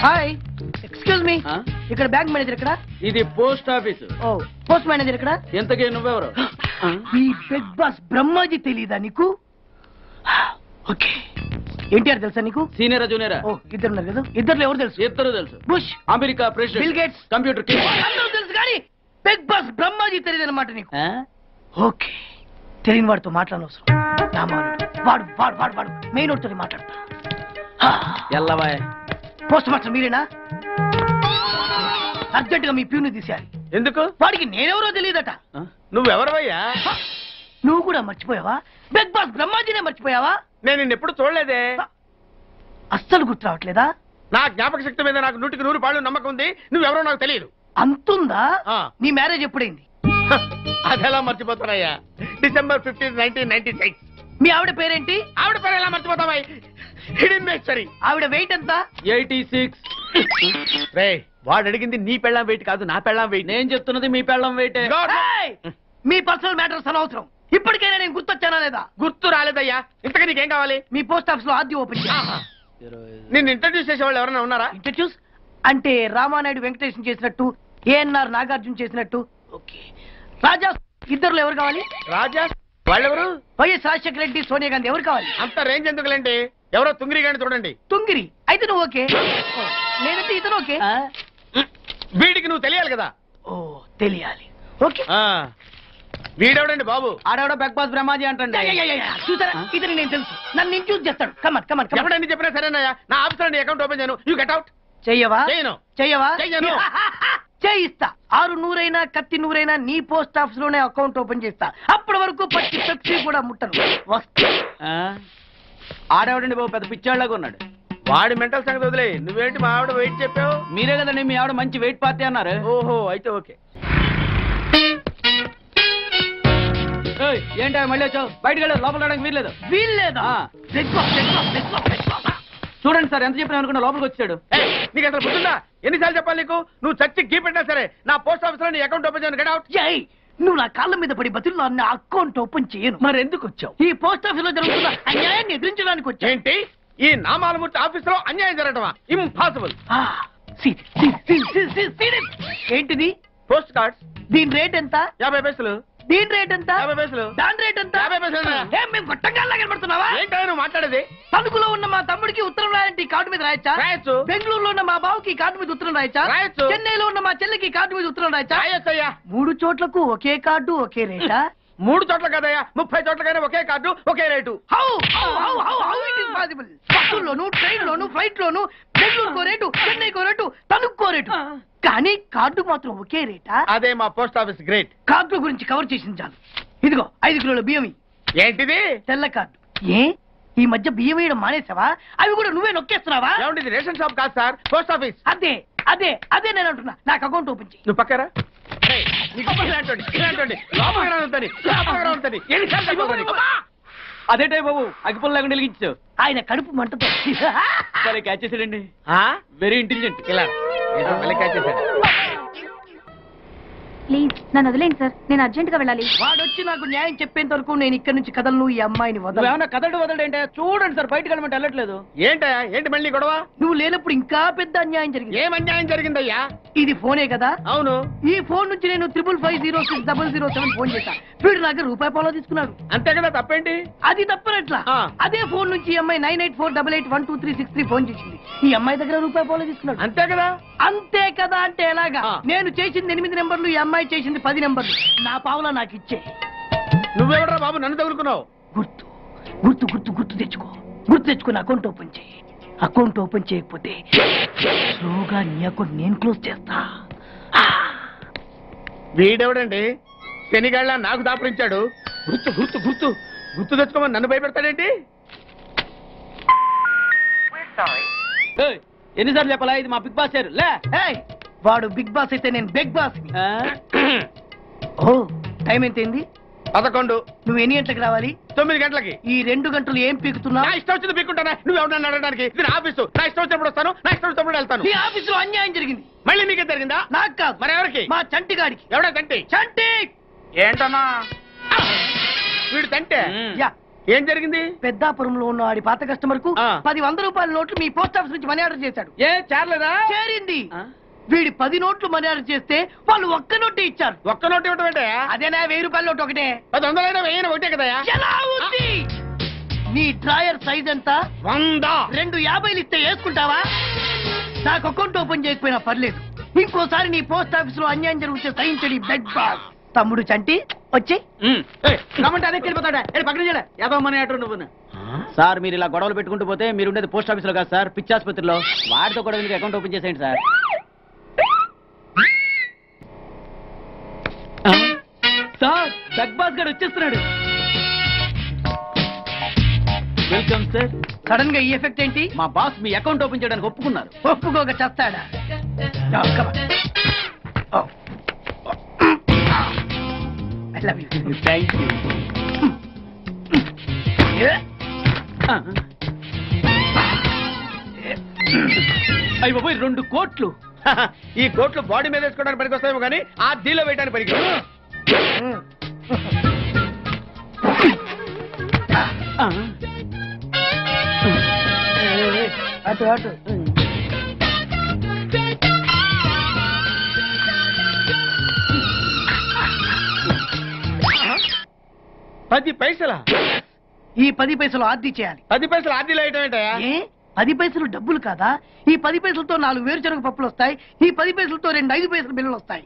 Hi excuse me ఇక్కడ bank manager ఇక్కడ ఇది పోస్ట్ ఆఫీస్ ఓ పోస్ట్ మేనేజర్ ఇక్కడ ఎంతకీ నువ్వెవరు ఈ బిగ్ బాస్ బ్రహ్మాజీ తెలీదా నీకు ఓకే ఎన్టీఆర్ తెలుసా నీకు సీనియరా జూనియరా ఓ ఇద్దరు ఉన్నారు కదా ఇద్దరు ఎవరు తెలుసు ఇద్దరు తెలుసు bush America president bill gates computer king అందరూ తెలుసు కానీ బిగ్ బాస్ బ్రహ్మాజీ తెలియదు అనమాట నీకు ఓకే తెలియని వాడితో మాట్లాడనవసరం నా మానుడు వాడు వాడు వాడు వాడు మెయిన్ వాడితో మాట్లాడతా ఎల్లవాయ్ పోస్ట్ మాస్టర్ మీరేనా అర్జెంట్ గా మీ ప్యూని తీసేయాలి ఎందుకు వాడికి నేనెవరో తెలియదట నువ్వెవరవయ్యా నువ్వు కూడా మర్చిపోయావా బిగ్ బాస్ బ్రహ్మాజీనే మర్చిపోయావా నేను నిన్నెప్పుడు చూడలేదే అస్సలు గుర్తు రావట్లేదా నా జ్ఞాపక శక్తి మీద నాకు 100% నమ్మకం ఉంది నువ్వెవరో నాకు తెలియదు అంతుందా ఆ. నీ మ్యారేజ్ ఎప్పుడైంది అదెలా మర్చిపోతానయ్యా December 15, 1996 మీ ఆవిడ పేరేంటి ఆవిడ పేరు ఎలా మర్చిపోతావా హిడింబేశ్వరి ఆవిడ వెయిట్ ఎంత 86 రే వాడు అడిగింది నీ పెళ్ళాం వెయిట్ కాదు నా పెళ్ళాం వెయిట్ నేను చెప్తున్నది మీ పెళ్ళం వెయిటే ఏయ్! మీ పర్సనల్ మ్యాటర్స్ అనవసరం ఇప్పటికైనా నేను గుర్తొచ్చానా లేదా గుర్తు రాలేదయ్యా ఇంతకీ నీకేం కావాలి మీ పోస్ట్ ఆఫీస్ లో ఆద్యం ఓపెన్ చేయాలి నిన్ను ఇంట్రడ్యూస్ చేసే వాళ్ళు ఎవరైనా ఉన్నారా ఇంట్రడ్యూస్ అంటే రామానాయుడు వెంకటేశం చేసినట్టు ఏఎన్ఆర్ నాగార్జున చేసినట్టు ఓకే రాజా ఇద్దరులో ఎవరు కావాలి రాజా వాళ్ళెవరు వైఎస్ రాజశేఖర రెడ్డి సోనియా గాంధీ ఎవరు కావాలి అంత రేంజ్ ఎందుకులేండి ఎవరో తుంగిరి గాని చూడండి తుంగిరి అయితే నువ్వు ఓకే నేనంటే ఇతను ఓకే వీడికి నువ్వు తెలియాలి కదా ఓ తెలియాలి ఓకే వీడెవడండి బాబు ఆడవిడ బిగ్ బాస్ బ్రహ్మాజీ అంటండి చూసారా ఇతను నేను తెలుసు నన్ను ఇంట్యూస్ చేస్తాడు కమన్ కమన్ కమన్ ఎవడని చెప్పినా సరేనయ్యా నా ఆఫీస్ లో అకౌంట్ ఓపెన్ చేయను యూ గెట్ అవుట్ చెయ్యవా చేయను చెయ్యవా చెయ్యను. చేయిస్తా 600 కత్తి 100 నీ పోస్ట్ ఆఫీస్ లోనే అకౌంట్ ఓపెన్ చేస్తా అప్పటి వరకు పచ్చి పెప్సీ కూడా ముట్టను వస్తా ఆడవిడండి బాబు పెద్ద పిచ్చాళ్ళగా ఉన్నాడు వాడి మెంటల్ సంగతి వదిలే నువ్వేంటి మా ఆవిడ వెయిట్ చెప్పావు మీరే కదండి మీ ఆవిడ మంచి వెయిట్ పార్టీ అన్నారు ఓహో అయితే ఓకే ఏయ్, ఏంటా మళ్ళీ వచ్చావు బయటకు వెళ్ళదు లోపల రావడానికి వీల్లేదు వీల్లేదా ఆ. చూడండి సార్ ఎంత చెప్పినా అనుకున్నా లోపలికి వచ్చాడు ఏయ్, నీకు అసలు గుర్తుందా ఎన్నిసార్లు చెప్పాలి నీకు నువ్వు చచ్చి గీ పెట్టినా సరే నా పోస్ట్ ఆఫీస్ లో నీ అకౌంట్ ఓపెన్ చేయను గెట్ అవుట్ జై నువ్వు నా కాళ్ళ మీద పడి బతుల్లో నా అకౌంట్ ఓపెన్ చేయను మరి ఎందుకు వచ్చావు ఈ పోస్ట్ ఆఫీస్ లో జరుగుతున్న అన్యాయాన్ని ఎదిరించడానికి వచ్చా ఏంటి ఈ నామాలమూర్తి ఆఫీస్ లో అన్యాయం జరగటమా ఇంపాసిబుల్ ఏంటిది పోస్ట్ కార్డ్స్ దీని రేట్ ఎంత 50 పైసలు దీని రేట్ ఎంత 50 పైసలు దాని రేట్ ఎంత 50 పైసలు ఏం మేము గొట్టంగా కనబడుతున్నావా ఏంటో నువ్వు మాట్లాడేది తణుకులో ఉన్న మా తమ్ముడికి ఉత్తరం రాయాలంటే ఈ కార్డు మీద రాయచ్చా రాయొచ్చు బెంగళూరులో ఉన్న మా బావుకి ఈ కార్డు మీద ఉత్తరం రాయచ్చా రాయొచ్చు. చెన్నైలో ఉన్న మా చెల్లికి ఈ కార్డు మీద ఉత్తరం రాయచ్చా రాయొచ్చయ్యా 3 చోట్లకు ఒకే కార్డు ఒకే రేటా 3 చోట్ల కదయ్యా 30 చోట్లకైనా ఒకే కార్డు ఒకే rate how it is possible బస్సుల్లోను ట్రైన్ లోను ఫ్లైట్ లోను బెంగళూరుకో రేటు చెన్నైకో రేటు తణుక్కో రేటు కానీ కార్డు మాత్రం ఒకే రేటా అదే మా పోస్ట్ ఆఫీస్ గ్రేట్ కార్డు గురించి కవర్ చేసింది చాలు ఇదిగో 5 కిలోల బియ్యం ఏంటిది తెల్ల కార్డు ఏ ఈ మధ్య బియ్యం వేయడం మానేసావా అవి కూడా నువ్వే నొక్కేస్తున్నావా ఏమంటే రేషన్ షాప్ కాదు సార్ పోస్ట్ ఆఫీస్ అదే అదే అదే నేను అంటున్నా నాకు అకౌంట్ ఓపెన్ చేయి నువ్వు పక్కరా ఇలాంటి లోపల ఉంటుంది అదే టైం బాబు అగ్గిపుల్ల లేకుండా వెలిగించావు ఆయన కడుపు మంటతో సరే క్యాచ్ చేసాడండి వెరీ ఇంటెలిజెంట్ ఇలా మళ్ళీ క్యాచ్ చేశాడు ప్లీజ్ నన్ను వదిలేండి సార్ నేను అర్జెంట్ గా వెళ్ళాలి వాడొచ్చి నాకు న్యాయం చెప్పేంత వరకు నేను ఇక్కడి నుంచి కదలను ఈ అమ్మాయిని వదలను ఏమన్నా కదలడు ఏంటే చూడండి సార్ బయటకు వెళ్ళమంటే వెళ్ళట్లేదు ఏంటయ్యా ఏంటి మళ్ళీ గొడవ నువ్వు లేనప్పుడు ఇంకా పెద్ద అన్యాయం జరిగింది ఏం అన్యాయం జరిగిందయ్యా ఇది ఫోనే కదా అవును ఈ ఫోన్ నుంచి నేను 555060007 ఫోన్ చేశా వీడు నాకు ₹1 తీసుకున్నాడు అంతే కదా తప్పేంటి అది తప్పనట్లా ఆ. అదే ఫోన్ నుంచి ఈ అమ్మాయి 9848812363 ఫోన్ చేసింది ఈ అమ్మాయి దగ్గర ₹1 తీసుకున్నాడు అంతే కదా అంతే కదా అంటే ఎలాగా ఆ. నేను చేసింది 8 నెంబర్లు ఈ అమ్మాయి చేసింది 10 నెంబర్లు నా పావులా నాకు ఇచ్చే నువ్వెవడరా బాబు నన్ను తగులుకున్నావు గుర్తు గుర్తు గుర్తు గుర్తు తెచ్చుకో గుర్తు తెచ్చుకుని అకౌంట్ ఓపెన్ చేయి అకౌంట్ ఓపెన్ చేయకపోతే స్లోగా నీ అకౌంట్ నేను క్లోజ్ చేస్తా వీడెవడండి శనిగాళ్ళ నాకు దాపరించాడు గుర్తు గుర్తు గుర్తు గుర్తు తెచ్చుకోమని నన్ను భయపెడతాడేంటి ఏయ్, ఎన్నిసార్లు చెప్పాలా ఇది మా బిగ్ బాస్ సార్ లే ఏయ్, వాడు బిగ్ బాస్ అయితే నేను బిగ్ బాస్ ఆ? ఓ టైం ఎంతైంది 11 నువ్వు ఎన్ని గంటలకు రావాలి 9 గంటలకి ఈ 2 గంటలు ఏం పీకుతున్నా నా ఇష్టం వచ్చింది పీక్కుంటానా నువ్వు ఎవడన్నా అడగడానికి ఇది నా ఆఫీసు నా ఇష్టం వచ్చినప్పుడు వస్తాను నా ఇష్టం వచ్చినప్పుడు వెళ్తాను ఈ ఆఫీసులో అన్యాయం జరిగింది మళ్ళీ నీకే జరిగిందా నాకు కాదు మరి ఎవరికి మా చంటి గాడికి ఎవడా తంటి చంటి ఏంటన్నా వీడు తంటే ఉమ్. యా ఏం జరిగింది? పెద్దాపురంలో ఉన్న వాడి పాత కస్టమర్ కు ఆ. 100 రూపాయల నోట్లు మీ పోస్ట్ ఆఫీస్ నుంచి మనీ ఆర్డర్ చేశాడు. ఏ చేరలేదా? చేరింది. ఆ? వీడి 10 నోట్లు మనీ ఆర్డర్ చేస్తే వాళ్ళు ఒక్క నోటు ఇచ్చారు. ఒక్క నోటు ఇవ్వటం ఏంటయ్యా? అదేనా 1000 రూపాయల నోటు ఒకటే. 100 వెయ్యి ఒకటే కదయా? ఎలా ఉంది? నీ డ్రాయర్ సైజ్ ఎంత? 100. 2 50 ఇస్తే వేసుకుంటావా? నాకు అకౌంట్ ఓపెన్ చేయకపోయినా పర్లేదు. ఇంకోసారి నీ పోస్ట్ ఆఫీస్ లో అన్యాయం జరిగితే సహించడి బెడ్ బాస్. తమ్ముడు చంటి వచ్చి రమ్మంటే అదే వెళ్ళిపోతాడా? పక్కన చేయలే యాదవ మనీ ఆర్డర్ నువ్వు. సార్ మీరు ఇలా గొడవలు పెట్టుకుంటూ పోతే మీరు ఉండేది పోస్ట్ ఆఫీస్ లో కాదు సార్, పిచ్చి ఆసుపత్రిలో. వాడితో కూడా మీకు అకౌంట్ ఓపెన్ చేసేయండి సార్. సార్ బిగ్ బాస్ గారు వచ్చేస్తున్నాడు. Welcome sir. సడన్ గా ఈ ఎఫెక్ట్ ఏంటి? మా బాస్ మీ అకౌంట్ ఓపెన్ చేయడానికి ఒప్పుకున్నారు. ఒప్పుకోక చస్తాడా? I love you. Thank you. అయ్యి బాబోయ్ 2 కోట్లు. ఈ కోట్లు బాడీ మీద వేసుకోవడానికి పనికొస్తాయేమో కానీ ఆ దీలో వేయడానికి పనికి. అటు అటు. 10 పైసలా? ఈ 10 పైసలు ఆర్డీ చేయాలి. 10 పైసలు ఆర్డీలో వేయటం ఏంటయ్యా? ఏ 10 పైసలు డబ్బులు కాదా? ఈ 10 పైసలతో 4 వేరుశనగ పప్పులు వస్తాయి. ఈ 10 పైసలతో 2 5 పైసల బిల్లులు వస్తాయి.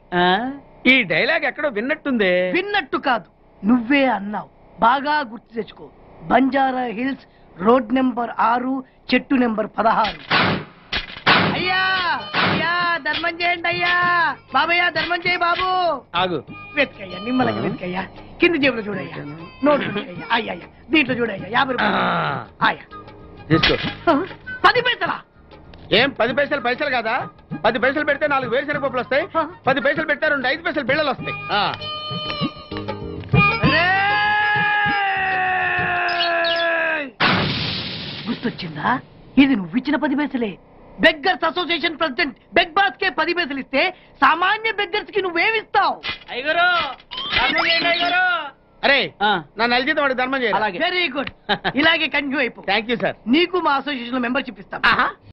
ఈ డైలాగ్ ఎక్కడో విన్నట్టుంది. విన్నట్టు కాదు, నువ్వే అన్నావు. బాగా గుర్తు తెచ్చుకో. బంజారా హిల్స్, రోడ్ నెంబర్ 6, చెట్టు నెంబర్ 16. అయ్యా అయ్యా ధర్మం చేయండి అయ్యా. బాబయ్యా ధర్మం చేయి బాబు. ఆగు. వెతికయ్యా, నిమ్మలంగా వెతికయ్యా. కింది జేబులో చూడయ్యా. నోట్లు చూడయ్యా. అయ్యా దీంట్లో చూడయ్యా. 50 రూపాయలు. అయ్యా తీసుకో. 10 పైసలా? ఏం 10 పైసలు పైసలు కాదా? 10 పైసలు పెడితే 4 వేరుశనగ పప్పులు వస్తాయి. 10 పైసలు పెడితే 2 5 పైసలు బిళ్ళలు వస్తాయి. గుర్తొచ్చిందా? ఇది నువ్వు ఇచ్చిన 10 పైసలే. Beggars association president beg boss కే 10 పైసలు ఇస్తే సామాన్య బెగ్గర్స్ కి నువ్వేమిస్తావు? అరే నన్ను అలిజిత వాడికి ధర్మం చేయాలి. అలాగే. Very good. ఇలాగే కంటిన్యూ అయిపో. Thank you sir. నీకు మా అసోసియేషన్ లో మెంబర్షిప్ ఇస్తాం.